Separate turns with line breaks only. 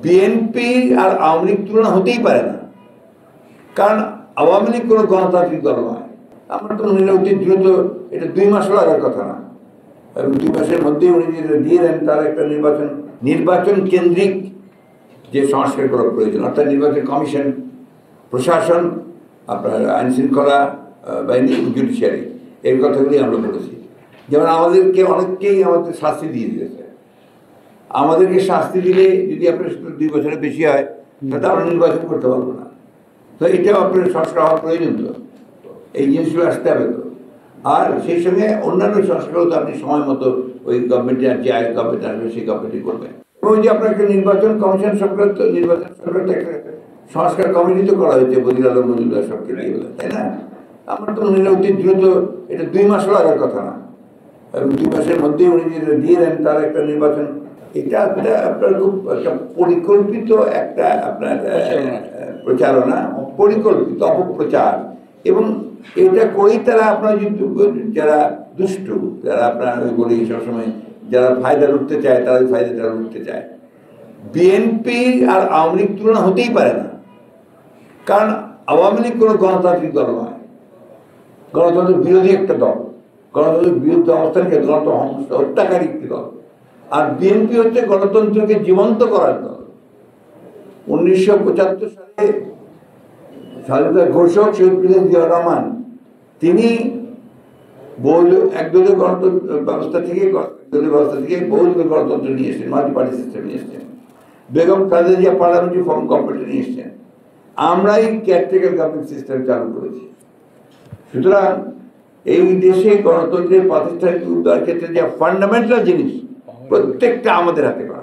BNP আর আওয়ামী লীগ তুলনা হতেই পারে না, কারণ আওয়ামী লীগ কোনো গণতান্ত্রিক দল নয়। আমার তো মনে হয় অতি দ্রুত, এটা 2 মাসও লাগার কথা না, এবং 2 মাসের মধ্যেই উনি যেটা দিয়ে দেন তার একটা নির্বাচন কেন্দ্রিক যে সংস্কার করা প্রয়োজন, অর্থাৎ নির্বাচন কমিশন, প্রশাসন, আপনার আইন শৃঙ্খলা বাহিনী, জুডিশিয়ারি, এই কথাগুলি আমরা বলেছি। যেমন আমাদেরকে অনেককেই আমাদের শাস্তি দিয়ে দিয়েছে, আমাদেরকে শাস্তি দিলে যদি আপনার 2 বছরের বেশি হয় তাহলে আমরা নির্বাচন করতে পারবো না। তো এটাও আপনার সংস্কার হওয়ার প্রয়োজন, তো এই জিনিসগুলো আসতে হবে তো। আর সেই সঙ্গে অন্যান্য সংস্কারও তো আপনি সময় মতো ওই গভর্নমেন্টে যে গভর্নমেন্ট আসবে সেই গভর্নমেন্টই করবে। এবং যে আপনার একটা নির্বাচন কমিশন সংক্রান্ত নির্বাচন সংক্রান্ত একটা সংস্কার কমিটি তো করা হয়েছে বদির আলম মজুমদার সবকে নিয়ে, তাই না? আমার তো মনে হয় অতি দ্রুত, এটা 2 মাসও লাগার কথা না, এবং 2 মাসের মধ্যেই উনি যেটা দিয়ে দেন তার একটা নির্বাচন, এটা আপনার খুব একটা পরিকল্পিত একটা আপনার প্রচারণা, পরিকল্পিত অপপ্রচার। এবং এটা করেই তারা আপনার যারা দুষ্টু, যারা আপনার ওই বলি সবসময় যারা ফায়দা লুটতে চায়, তারা ওই ফায়দাটা লুটতে চায়। বিএনপি আর আওয়ামী লীগ তুলনা হতেই পারে না, কারণ আওয়ামী লীগ কোনো গণতান্ত্রিক দল নয়, গণতন্ত্র বিরোধী একটা দল, গণতন্ত্রের বিরুদ্ধে অবস্থানকে গণতন্ত্র হত্যাকারী একটি দল। আর বিএনপি হচ্ছে গণতন্ত্রকে জীবন্ত করার দল। 1975 সালে স্বাধীনতার ঘোষক শহীদ প্রেসিডেন্ট জিয়াউর রহমান, তিনি একদলীয় গণতন্ত্র ব্যবস্থা থেকে বহু গণতন্ত্র নিয়ে এসেছেন, মাল্টি পার্টি সিস্টেম নিয়ে এসেছেন। Begum Khaleda Zia parliamentary form committee নিয়ে এসেছেন। আমরাই কেয়ারটেকার গভর্নমেন্ট সিস্টেম চালু করেছি। সুতরাং এই দেশে গণতন্ত্রের প্রাতিষ্ঠানিক উদ্ধার ক্ষেত্রে যে ফান্ডামেন্টাল জিনিস প্রত্যেকটা আমাদের হাতে করা।